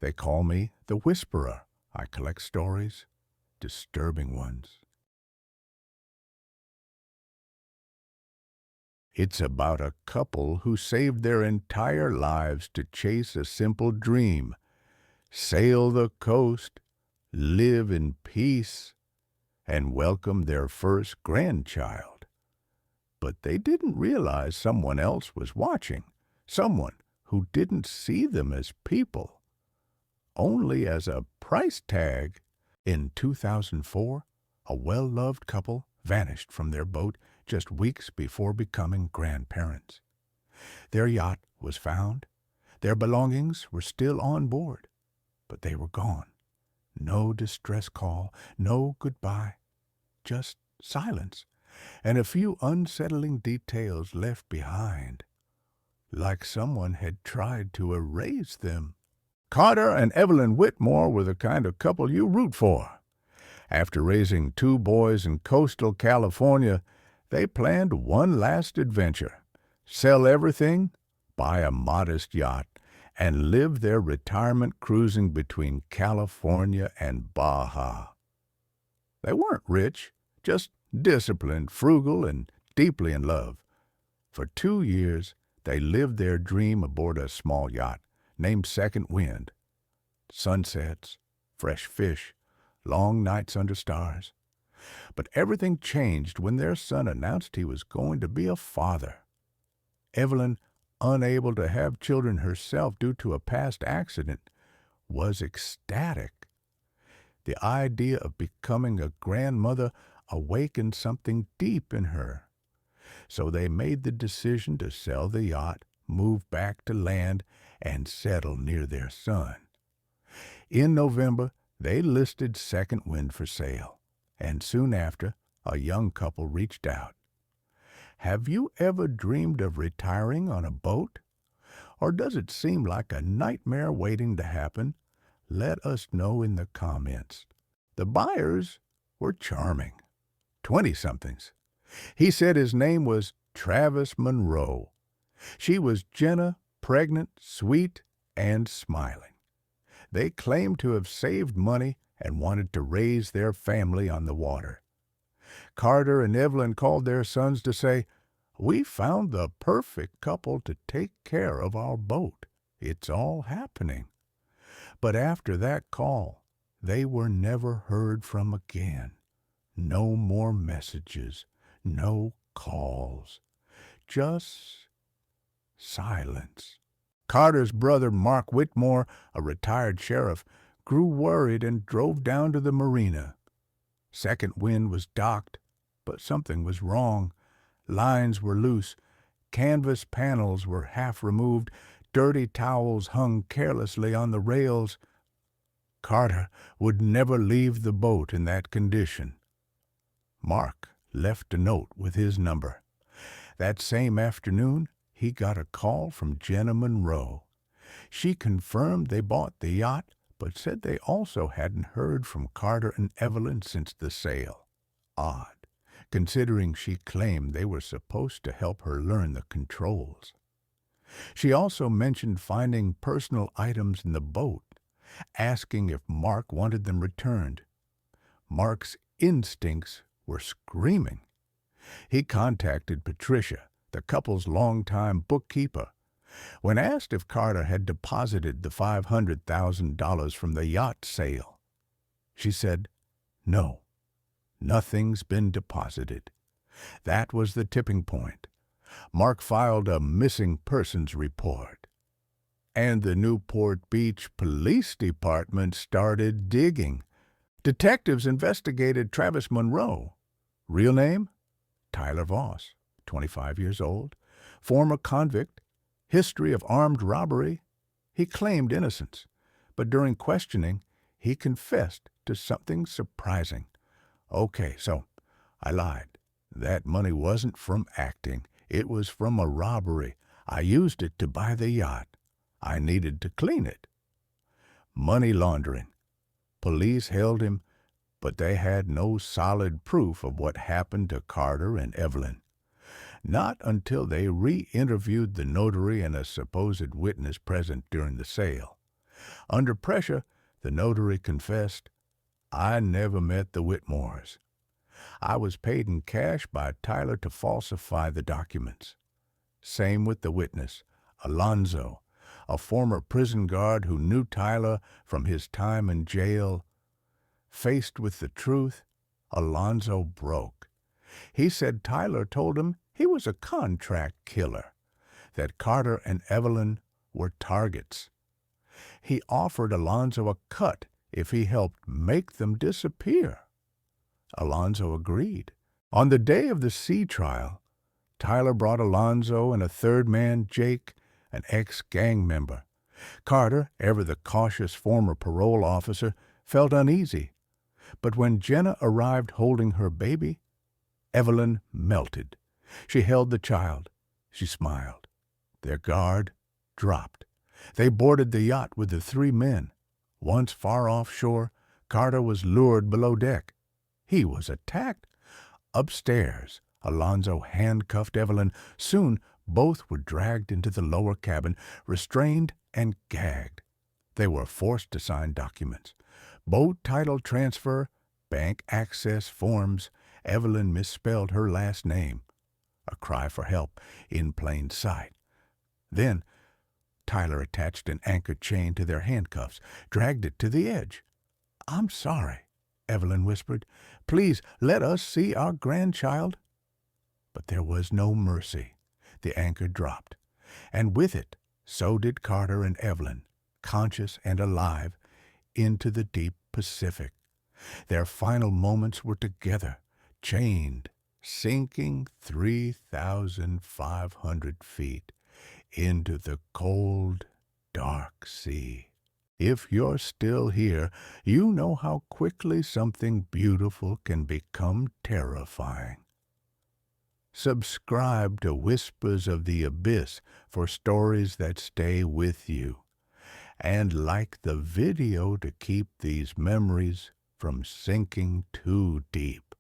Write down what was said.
They call me the Whisperer. I collect stories, disturbing ones. It's about a couple who saved their entire lives to chase a simple dream, sail the coast, live in peace, and welcome their first grandchild. But they didn't realize someone else was watching, someone who didn't see them as people, only as a price tag. In 2004, a well-loved couple vanished from their boat just weeks before becoming grandparents. Their yacht was found. Their belongings were still on board, but they were gone. No distress call, no goodbye, just silence, and a few unsettling details left behind, like someone had tried to erase them. Carter and Evelyn Whitmore were the kind of couple you root for. After raising 2 boys in coastal California, they planned one last adventure: sell everything, buy a modest yacht, and live their retirement cruising between California and Baja. They weren't rich, just disciplined, frugal, and deeply in love. For 2 years, they lived their dream aboard a small yacht named Second Wind. Sunsets, fresh fish, long nights under stars. But everything changed when their son announced he was going to be a father. Evelyn, unable to have children herself due to a past accident, was ecstatic. The idea of becoming a grandmother awakened something deep in her. So they made the decision to sell the yacht, move back to land, and settle near their son. In November, they listed Second Wind for sale, and soon after, a young couple reached out. Have you ever dreamed of retiring on a boat? Or does it seem like a nightmare waiting to happen? Let us know in the comments. The buyers were charming, 20-somethings. He said his name was Travis Monroe. She was Jenna, pregnant, sweet, and smiling. They claimed to have saved money and wanted to raise their family on the water. Carter and Evelyn called their sons to say, "We found the perfect couple to take care of our boat. It's all happening." But after that call, they were never heard from again. No more messages, no calls, just silence. Carter's brother, Mark Whitmore, a retired sheriff, grew worried and drove down to the marina. Second Wind was docked, but something was wrong. Lines were loose, canvas panels were half removed, dirty towels hung carelessly on the rails. Carter would never leave the boat in that condition. Mark left a note with his number. That same afternoon, he got a call from Jenna Monroe. She confirmed they bought the yacht, but said they also hadn't heard from Carter and Evelyn since the sale. Odd, considering she claimed they were supposed to help her learn the controls. She also mentioned finding personal items in the boat, asking if Mark wanted them returned. Mark's instincts were screaming. He contacted Patricia, the couple's longtime bookkeeper. When asked if Carter had deposited the $500,000 from the yacht sale, she said, "No, nothing's been deposited." That was the tipping point. Mark filed a missing persons report. And the Newport Beach Police Department started digging. Detectives investigated Travis Monroe. Real name? Tyler Voss, 25 years old, former convict, history of armed robbery. He claimed innocence, but during questioning, he confessed to something surprising. "Okay, so I lied. That money wasn't from acting. It was from a robbery. I used it to buy the yacht. I needed to clean it." Money laundering. Police held him, but they had no solid proof of what happened to Carter and Evelyn. Not until they re-interviewed the notary and a supposed witness present during the sale. Under pressure, the notary confessed, "I never met the Whitmores. I was paid in cash by Tyler to falsify the documents." Same with the witness, Alonzo, a former prison guard who knew Tyler from his time in jail. Faced with the truth, Alonzo broke. He said Tyler told him he was a contract killer, that Carter and Evelyn were targets. He offered Alonzo a cut if he helped make them disappear. Alonzo agreed. On the day of the sea trial, Tyler brought Alonzo and a third man, Jake, an ex-gang member. Carter, ever the cautious former parole officer, felt uneasy. But when Jenna arrived holding her baby, Evelyn melted. She held the child. She smiled. Their guard dropped. They boarded the yacht with the three men. Once far offshore, Carter was lured below deck. He was attacked. Upstairs, Alonzo handcuffed Evelyn. Soon, both were dragged into the lower cabin, restrained and gagged. They were forced to sign documents. Boat title transfer, bank access forms. Evelyn misspelled her last name. A cry for help in plain sight. Then, Tyler attached an anchor chain to their handcuffs, dragged it to the edge. "I'm sorry," Evelyn whispered. "Please let us see our grandchild." But there was no mercy. The anchor dropped, and with it, so did Carter and Evelyn, conscious and alive, into the deep Pacific. Their final moments were together, chained, sinking 3,500 feet into the cold, dark sea. If you're still here, you know how quickly something beautiful can become terrifying. Subscribe to Whispers of the Abyss for stories that stay with you. And like the video to keep these memories from sinking too deep.